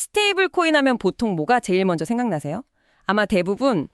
스테이블 코인 하면 보통 뭐가 제일 먼저 생각나세요? 아마 대부분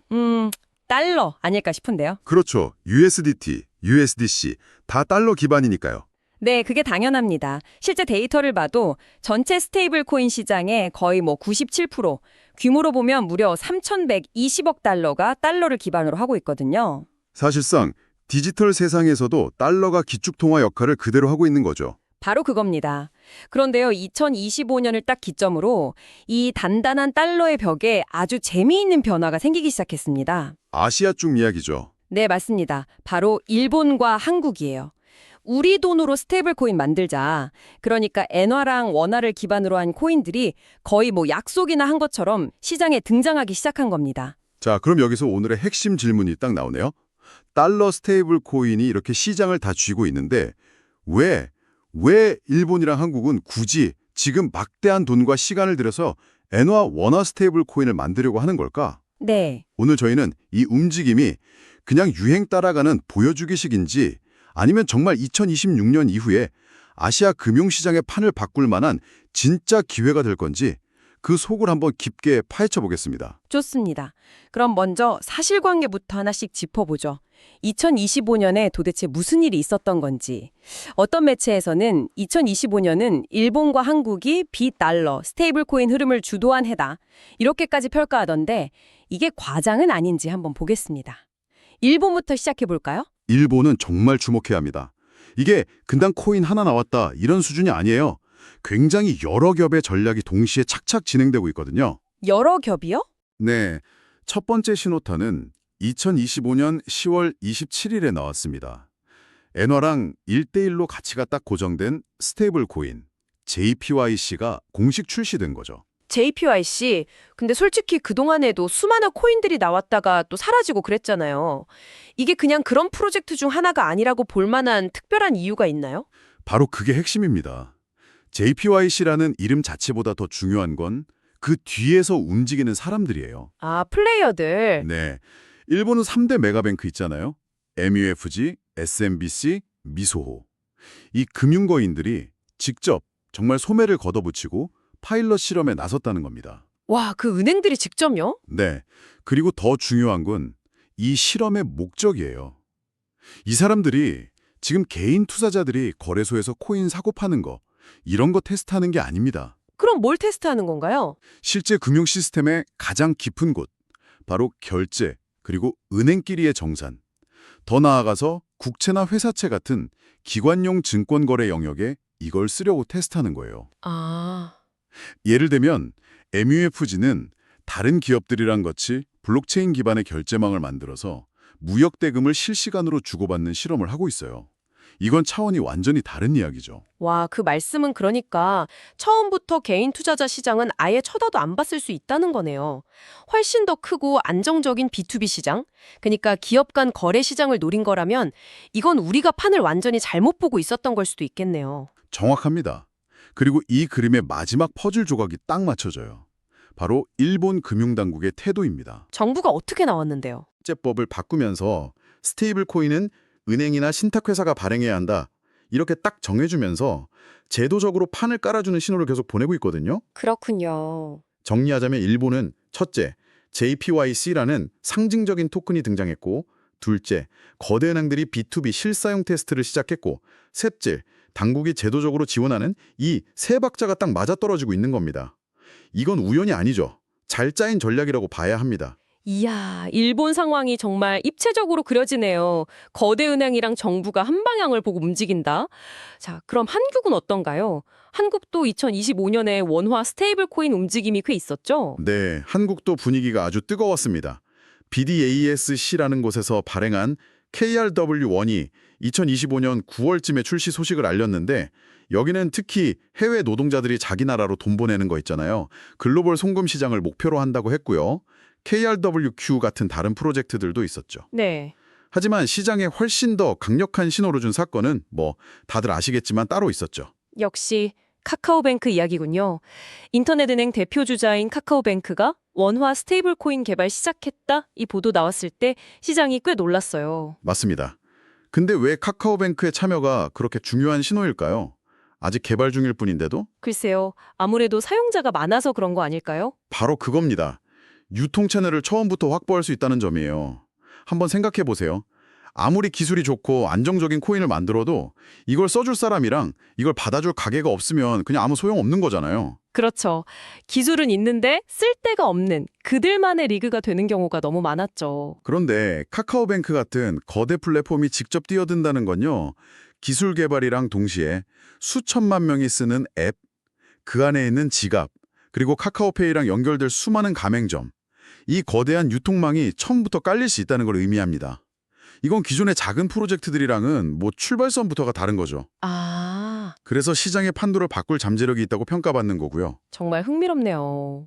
달러 아닐까 싶은데요. 그렇죠. USDT, USDC 다 달러 기반이니까요. 네, 그게 당연합니다. 실제 데이터를 봐도 전체 스테이블 코인 시장의 거의 97%, 규모로 보면 무려 3,120억 달러가 달러를 기반으로 하고 있거든요. 사실상 디지털 세상에서도 달러가 기축통화 역할을 그대로 하고 있는 거죠. 바로 그겁니다. 그런데요, 2025년을 딱 기점으로 이 단단한 달러의 벽에 아주 재미있는 변화가 생기기 시작했습니다. 아시아 쪽 이야기죠. 네, 맞습니다. 바로 일본과 한국이에요. 우리 돈으로 스테이블 코인 만들자. 그러니까 엔화랑 원화를 기반으로 한 코인들이 거의 약속이나 한 것처럼 시장에 등장하기 시작한 겁니다. 자, 그럼 여기서 오늘의 핵심 질문이 딱 나오네요. 달러 스테이블 코인이 이렇게 시장을 다 쥐고 있는데 왜 일본이랑 한국은 굳이 지금 막대한 돈과 시간을 들여서 엔화 원화 스테이블 코인을 만들려고 하는 걸까? 네. 오늘 저희는 이 움직임이 그냥 유행 따라가는 보여주기식인지 아니면 정말 2026년 이후에 아시아 금융시장의 판을 바꿀 만한 진짜 기회가 될 건지 그 속을 한번 깊게 파헤쳐 보겠습니다. 좋습니다. 그럼 먼저 사실관계부터 하나씩 짚어보죠. 2025년에 도대체 무슨 일이 있었던 건지. 어떤 매체에서는 2025년은 일본과 한국이 비달러, 스테이블 코인 흐름을 주도한 해다. 이렇게까지 평가하던데 이게 과장은 아닌지 한번 보겠습니다. 일본부터 시작해 볼까요? 일본은 정말 주목해야 합니다. 이게 근당 코인 하나 나왔다 이런 수준이 아니에요. 굉장히 여러 겹의 전략이 동시에 착착 진행되고 있거든요. 여러 겹이요? 네, 첫 번째 신호탄은 2025년 10월 27일에 나왔습니다. 엔화랑 1대1로 가치가 딱 고정된 스테이블 코인 JPYC가 공식 출시된 거죠. JPYC, 근데 솔직히 그동안에도 수많은 코인들이 나왔다가 또 사라지고 그랬잖아요. 이게 그냥 그런 프로젝트 중 하나가 아니라고 볼 만한 특별한 이유가 있나요? 바로 그게 핵심입니다. JPYC라는 이름 자체보다 더 중요한 건 그 뒤에서 움직이는 사람들이에요. 아, 플레이어들. 네, 일본은 3대 메가뱅크 있잖아요. MUFG, SMBC, 미소호. 이 금융거인들이 직접 정말 소매를 걷어붙이고 파일럿 실험에 나섰다는 겁니다. 와, 그 은행들이 직접요? 네, 그리고 더 중요한 건 이 실험의 목적이에요. 이 사람들이 지금 개인 투자자들이 거래소에서 코인 사고 파는 거 이런 거 테스트하는 게 아닙니다. 그럼 뭘 테스트하는 건가요? 실제 금융 시스템의 가장 깊은 곳, 바로 결제, 그리고 은행끼리의 정산. 더 나아가서 국채나 회사채 같은 기관용 증권거래 영역에 이걸 쓰려고 테스트하는 거예요. 아, 예를 들면 MUFG는 다른 기업들이랑 같이 블록체인 기반의 결제망을 만들어서 무역 대금을 실시간으로 주고받는 실험을 하고 있어요. 이건 차원이 완전히 다른 이야기죠. 와, 그 말씀은 그러니까 처음부터 개인 투자자 시장은 아예 쳐다도 안 봤을 수 있다는 거네요. 훨씬 더 크고 안정적인 B2B 시장? 그러니까 기업 간 거래 시장을 노린 거라면 이건 우리가 판을 완전히 잘못 보고 있었던 걸 수도 있겠네요. 정확합니다. 그리고 이 그림의 마지막 퍼즐 조각이 딱 맞춰져요. 바로 일본 금융당국의 태도입니다. 정부가 어떻게 나왔는데요? 결제법을 바꾸면서 스테이블 코인은 은행이나 신탁회사가 발행해야 한다. 이렇게 딱 정해주면서 제도적으로 판을 깔아주는 신호를 계속 보내고 있거든요. 그렇군요. 정리하자면 일본은 첫째, JPYC라는 상징적인 토큰이 등장했고, 둘째, 거대 은행들이 B2B 실사용 테스트를 시작했고, 셋째, 당국이 제도적으로 지원하는 이 세 박자가 딱 맞아떨어지고 있는 겁니다. 이건 우연이 아니죠. 잘 짜인 전략이라고 봐야 합니다. 이야, 일본 상황이 정말 입체적으로 그려지네요. 거대 은행이랑 정부가 한 방향을 보고 움직인다. 자, 그럼 한국은 어떤가요? 한국도 2025년에 원화 스테이블 코인 움직임이 꽤 있었죠? 네, 한국도 분위기가 아주 뜨거웠습니다. BDASC라는 곳에서 발행한 KRW1이 2025년 9월쯤에 출시 소식을 알렸는데 여기는 특히 해외 노동자들이 자기 나라로 돈 보내는 거 있잖아요. 글로벌 송금 시장을 목표로 한다고 했고요. KRWQ 같은 다른 프로젝트들도 있었죠. 네. 하지만 시장에 훨씬 더 강력한 신호를 준 사건은 다들 아시겠지만 따로 있었죠. 역시 카카오뱅크 이야기군요. 인터넷은행 대표 주자인 카카오뱅크가 원화 스테이블 코인 개발 시작했다 이 보도 나왔을 때 시장이 꽤 놀랐어요. 맞습니다. 근데 왜 카카오뱅크의 참여가 그렇게 중요한 신호일까요? 아직 개발 중일 뿐인데도? 글쎄요. 아무래도 사용자가 많아서 그런 거 아닐까요? 바로 그겁니다. 유통 채널을 처음부터 확보할 수 있다는 점이에요. 한번 생각해 보세요. 아무리 기술이 좋고 안정적인 코인을 만들어도 이걸 써줄 사람이랑 이걸 받아줄 가게가 없으면 그냥 아무 소용없는 거잖아요. 그렇죠. 기술은 있는데 쓸 데가 없는 그들만의 리그가 되는 경우가 너무 많았죠. 그런데 카카오뱅크 같은 거대 플랫폼이 직접 뛰어든다는 건요. 기술 개발이랑 동시에 수천만 명이 쓰는 앱, 그 안에 있는 지갑, 그리고 카카오페이랑 연결될 수많은 가맹점, 이 거대한 유통망이 처음부터 깔릴 수 있다는 걸 의미합니다. 이건 기존의 작은 프로젝트들이랑은 출발선부터가 다른 거죠. 아, 그래서 시장의 판도를 바꿀 잠재력이 있다고 평가받는 거고요. 정말 흥미롭네요.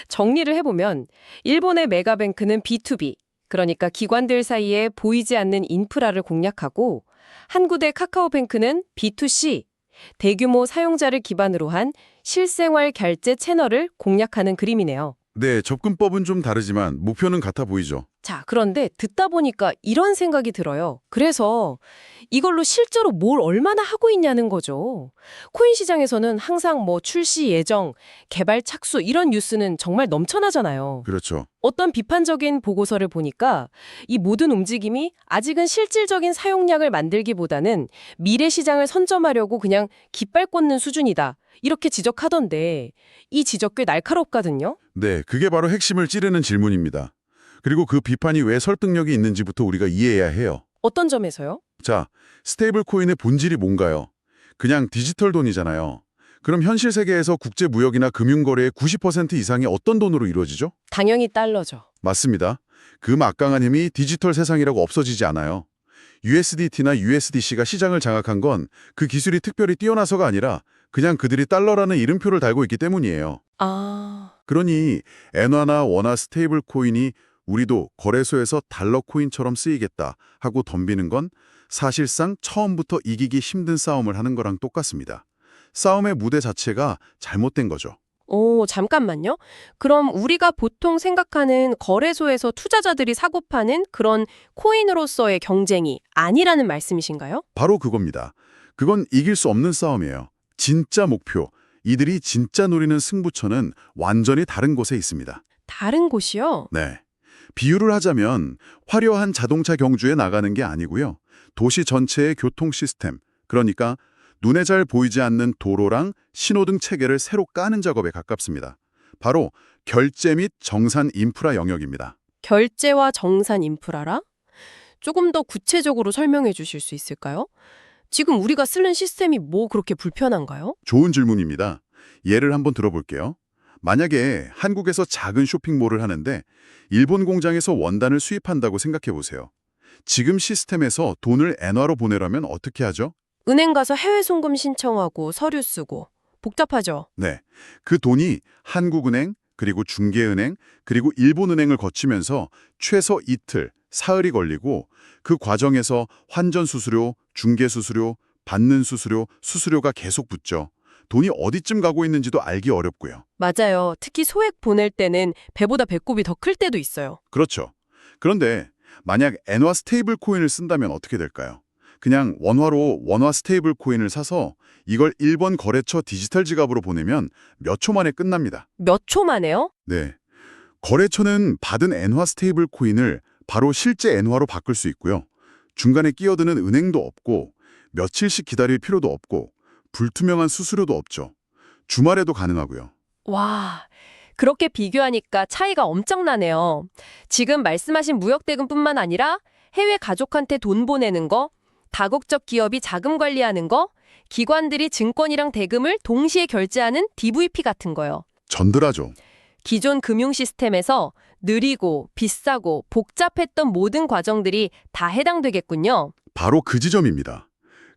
정리를 해보면 일본의 메가뱅크는 B2B, 그러니까 기관들 사이에 보이지 않는 인프라를 공략하고 한국의 카카오뱅크는 B2C, 대규모 사용자를 기반으로 한 실생활 결제 채널을 공략하는 그림이네요. 네, 접근법은 좀 다르지만 목표는 같아 보이죠. 자, 그런데 듣다 보니까 이런 생각이 들어요. 그래서 이걸로 실제로 뭘 얼마나 하고 있냐는 거죠. 코인 시장에서는 항상 출시 예정, 개발 착수 이런 뉴스는 정말 넘쳐나잖아요. 그렇죠. 어떤 비판적인 보고서를 보니까 이 모든 움직임이 아직은 실질적인 사용량을 만들기보다는 미래 시장을 선점하려고 그냥 깃발 꽂는 수준이다. 이렇게 지적하던데 이 지적 꽤 날카롭거든요. 네, 그게 바로 핵심을 찌르는 질문입니다. 그리고 그 비판이 왜 설득력이 있는지부터 우리가 이해해야 해요. 어떤 점에서요? 자, 스테이블 코인의 본질이 뭔가요? 그냥 디지털 돈이잖아요. 그럼 현실 세계에서 국제 무역이나 금융 거래의 90% 이상이 어떤 돈으로 이루어지죠? 당연히 달러죠. 맞습니다. 그 막강한 힘이 디지털 세상이라고 없어지지 않아요. USDT나 USDC가 시장을 장악한 건 그 기술이 특별히 뛰어나서가 아니라 그냥 그들이 달러라는 이름표를 달고 있기 때문이에요. 아, 그러니 엔화나 원화 스테이블 코인이 우리도 거래소에서 달러 코인처럼 쓰이겠다 하고 덤비는 건 사실상 처음부터 이기기 힘든 싸움을 하는 거랑 똑같습니다. 싸움의 무대 자체가 잘못된 거죠. 오, 잠깐만요. 그럼 우리가 보통 생각하는 거래소에서 투자자들이 사고 파는 그런 코인으로서의 경쟁이 아니라는 말씀이신가요? 바로 그겁니다. 그건 이길 수 없는 싸움이에요. 진짜 목표, 이들이 진짜 노리는 승부처는 완전히 다른 곳에 있습니다. 다른 곳이요? 네. 비유를 하자면 화려한 자동차 경주에 나가는 게 아니고요. 도시 전체의 교통 시스템, 그러니까 눈에 잘 보이지 않는 도로랑 신호등 체계를 새로 까는 작업에 가깝습니다. 바로 결제 및 정산 인프라 영역입니다. 결제와 정산 인프라라? 조금 더 구체적으로 설명해 주실 수 있을까요? 지금 우리가 쓰는 시스템이 뭐 그렇게 불편한가요? 좋은 질문입니다. 예를 한번 들어볼게요. 만약에 한국에서 작은 쇼핑몰을 하는데 일본 공장에서 원단을 수입한다고 생각해 보세요. 지금 시스템에서 돈을 엔화로 보내려면 어떻게 하죠? 은행 가서 해외 송금 신청하고 서류 쓰고 복잡하죠? 네. 그 돈이 한국은행, 그리고 중개은행, 그리고 일본은행을 거치면서 최소 이틀, 사흘이 걸리고 그 과정에서 환전 수수료, 중개 수수료, 받는 수수료, 수수료가 계속 붙죠. 돈이 어디쯤 가고 있는지도 알기 어렵고요. 맞아요. 특히 소액 보낼 때는 배보다 배꼽이 더 클 때도 있어요. 그렇죠. 그런데 만약 엔화 스테이블 코인을 쓴다면 어떻게 될까요? 그냥 원화로 원화 스테이블 코인을 사서 이걸 일본 거래처 디지털 지갑으로 보내면 몇 초 만에 끝납니다. 몇 초 만에요? 네. 거래처는 받은 엔화 스테이블 코인을 바로 실제 엔화로 바꿀 수 있고요. 중간에 끼어드는 은행도 없고 며칠씩 기다릴 필요도 없고 불투명한 수수료도 없죠. 주말에도 가능하고요. 와, 그렇게 비교하니까 차이가 엄청나네요. 지금 말씀하신 무역대금뿐만 아니라 해외 가족한테 돈 보내는 거, 다국적 기업이 자금 관리하는 거, 기관들이 증권이랑 대금을 동시에 결제하는 DVP 같은 거요. 전들하죠. 기존 금융 시스템에서 느리고 비싸고 복잡했던 모든 과정들이 다 해당되겠군요. 바로 그 지점입니다.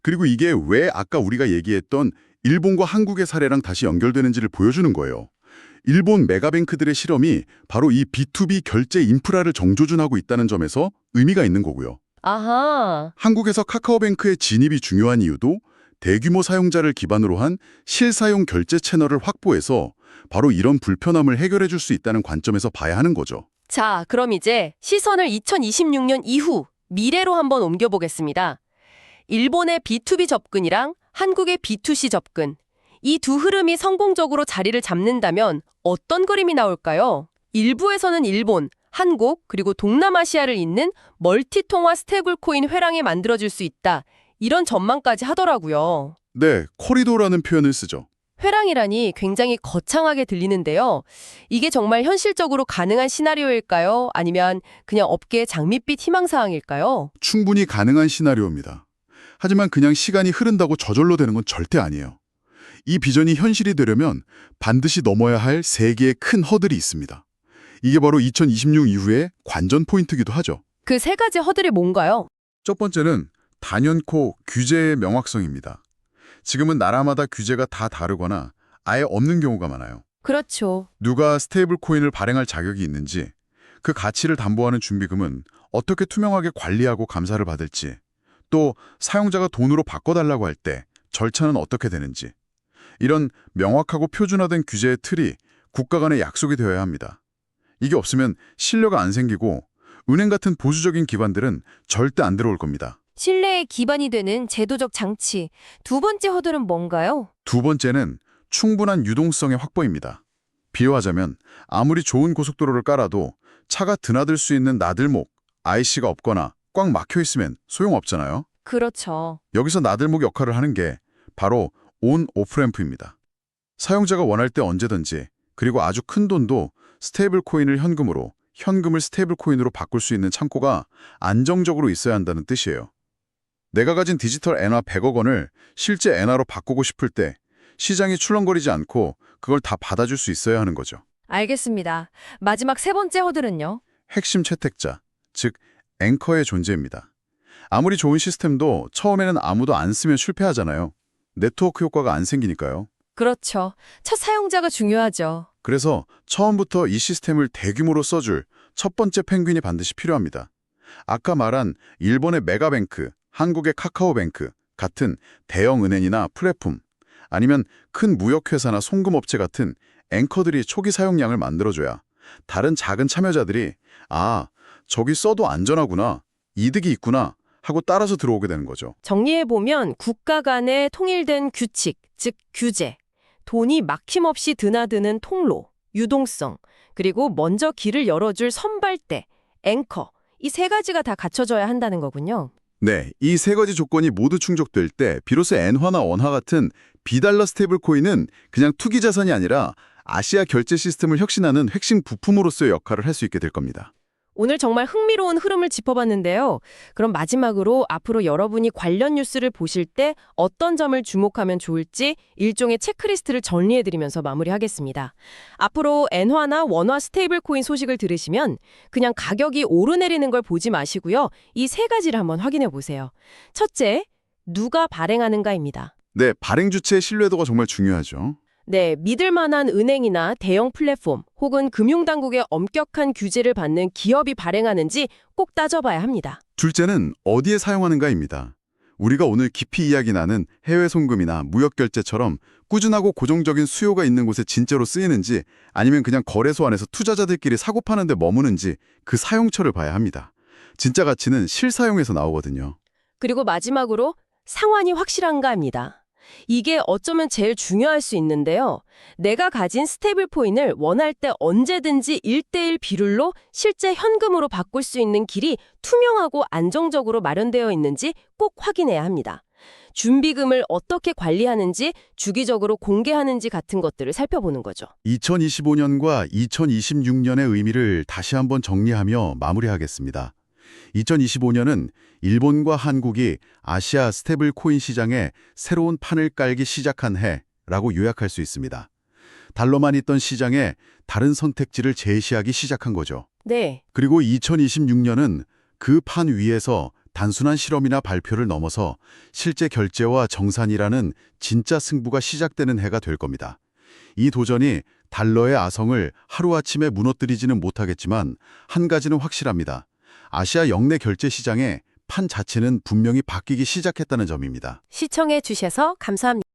그리고 이게 왜 아까 우리가 얘기했던 일본과 한국의 사례랑 다시 연결되는지를 보여주는 거예요. 일본 메가뱅크들의 실험이 바로 이 B2B 결제 인프라를 정조준하고 있다는 점에서 의미가 있는 거고요. 아하, 한국에서 카카오뱅크의 진입이 중요한 이유도 대규모 사용자를 기반으로 한 실사용 결제 채널을 확보해서 바로 이런 불편함을 해결해 줄 수 있다는 관점에서 봐야 하는 거죠. 자, 그럼 이제 시선을 2026년 이후 미래로 한번 옮겨보겠습니다. 일본의 B2B 접근이랑 한국의 B2C 접근. 이 두 흐름이 성공적으로 자리를 잡는다면 어떤 그림이 나올까요? 일부에서는 일본, 한국, 그리고 동남아시아를 잇는 멀티통화 스테이블코인 회랑이 만들어질 수 있다. 이런 전망까지 하더라고요. 네, 코리도라는 표현을 쓰죠. 회랑이라니 굉장히 거창하게 들리는데요. 이게 정말 현실적으로 가능한 시나리오일까요? 아니면 그냥 업계의 장밋빛 희망사항일까요? 충분히 가능한 시나리오입니다. 하지만 그냥 시간이 흐른다고 저절로 되는 건 절대 아니에요. 이 비전이 현실이 되려면 반드시 넘어야 할 세 개의 큰 허들이 있습니다. 이게 바로 2026 이후의 관전 포인트기도 하죠. 그 세 가지 허들이 뭔가요? 첫 번째는 단연코 규제의 명확성입니다. 지금은 나라마다 규제가 다 다르거나 아예 없는 경우가 많아요. 그렇죠. 누가 스테이블 코인을 발행할 자격이 있는지, 그 가치를 담보하는 준비금은 어떻게 투명하게 관리하고 감사를 받을지, 또 사용자가 돈으로 바꿔달라고 할 때 절차는 어떻게 되는지, 이런 명확하고 표준화된 규제의 틀이 국가 간의 약속이 되어야 합니다. 이게 없으면 신뢰가 안 생기고 은행 같은 보수적인 기관들은 절대 안 들어올 겁니다. 신뢰의 기반이 되는 제도적 장치. 두 번째 허들은 뭔가요? 두 번째는 충분한 유동성의 확보입니다. 비유하자면 아무리 좋은 고속도로를 깔아도 차가 드나들 수 있는 나들목, IC가 없거나 꽉 막혀 있으면 소용없잖아요. 그렇죠. 여기서 나들목 역할을 하는 게 바로 온 오프램프입니다. 사용자가 원할 때 언제든지, 그리고 아주 큰 돈도 스테이블 코인을 현금으로, 현금을 스테이블 코인으로 바꿀 수 있는 창고가 안정적으로 있어야 한다는 뜻이에요. 내가 가진 디지털 엔화 100억 원을 실제 엔화로 바꾸고 싶을 때 시장이 출렁거리지 않고 그걸 다 받아줄 수 있어야 하는 거죠. 알겠습니다. 마지막 세 번째 허들은요? 핵심 채택자, 즉 앵커의 존재입니다. 아무리 좋은 시스템도 처음에는 아무도 안 쓰면 실패하잖아요. 네트워크 효과가 안 생기니까요. 그렇죠. 첫 사용자가 중요하죠. 그래서 처음부터 이 시스템을 대규모로 써줄 첫 번째 펭귄이 반드시 필요합니다. 아까 말한 일본의 메가뱅크, 한국의 카카오뱅크 같은 대형 은행이나 플랫폼, 아니면 큰 무역회사나 송금업체 같은 앵커들이 초기 사용량을 만들어줘야 다른 작은 참여자들이 아, 저기 써도 안전하구나, 이득이 있구나 하고 따라서 들어오게 되는 거죠. 정리해보면 국가 간의 통일된 규칙, 즉 규제, 돈이 막힘없이 드나드는 통로, 유동성, 그리고 먼저 길을 열어줄 선발대, 앵커, 이 세 가지가 다 갖춰져야 한다는 거군요. 네, 이 세 가지 조건이 모두 충족될 때 비로소 엔화나 원화 같은 비달러 스테이블 코인은 그냥 투기 자산이 아니라 아시아 결제 시스템을 혁신하는 핵심 부품으로서의 역할을 할 수 있게 될 겁니다. 오늘 정말 흥미로운 흐름을 짚어봤는데요. 그럼 마지막으로 앞으로 여러분이 관련 뉴스를 보실 때 어떤 점을 주목하면 좋을지 일종의 체크리스트를 정리해드리면서 마무리하겠습니다. 앞으로 엔화나 원화 스테이블 코인 소식을 들으시면 그냥 가격이 오르내리는 걸 보지 마시고요. 이 세 가지를 한번 확인해 보세요. 첫째, 누가 발행하는가입니다. 네, 발행 주체의 신뢰도가 정말 중요하죠. 네, 믿을 만한 은행이나 대형 플랫폼 혹은 금융당국의 엄격한 규제를 받는 기업이 발행하는지 꼭 따져봐야 합니다. 둘째는 어디에 사용하는가입니다. 우리가 오늘 깊이 이야기 나눈 해외 송금이나 무역 결제처럼 꾸준하고 고정적인 수요가 있는 곳에 진짜로 쓰이는지, 아니면 그냥 거래소 안에서 투자자들끼리 사고 파는 데 머무는지 그 사용처를 봐야 합니다. 진짜 가치는 실사용에서 나오거든요. 그리고 마지막으로 상환이 확실한가입니다. 이게 어쩌면 제일 중요할 수 있는데요. 내가 가진 스테이블 코인을 원할 때 언제든지 1:1 비율로 실제 현금으로 바꿀 수 있는 길이 투명하고 안정적으로 마련되어 있는지 꼭 확인해야 합니다. 준비금을 어떻게 관리하는지, 주기적으로 공개하는지 같은 것들을 살펴보는 거죠. 2025년과 2026년의 의미를 다시 한번 정리하며 마무리하겠습니다. 2025년은 일본과 한국이 아시아 스테이블 코인 시장에 새로운 판을 깔기 시작한 해라고 요약할 수 있습니다. 달러만 있던 시장에 다른 선택지를 제시하기 시작한 거죠. 네, 그리고 2026년은 그 판 위에서 단순한 실험이나 발표를 넘어서 실제 결제와 정산이라는 진짜 승부가 시작되는 해가 될 겁니다. 이 도전이 달러의 아성을 하루아침에 무너뜨리지는 못하겠지만 한 가지는 확실합니다. 아시아 역내 결제 시장의 판 자체는 분명히 바뀌기 시작했다는 점입니다. 시청해 주셔서 감사합니다.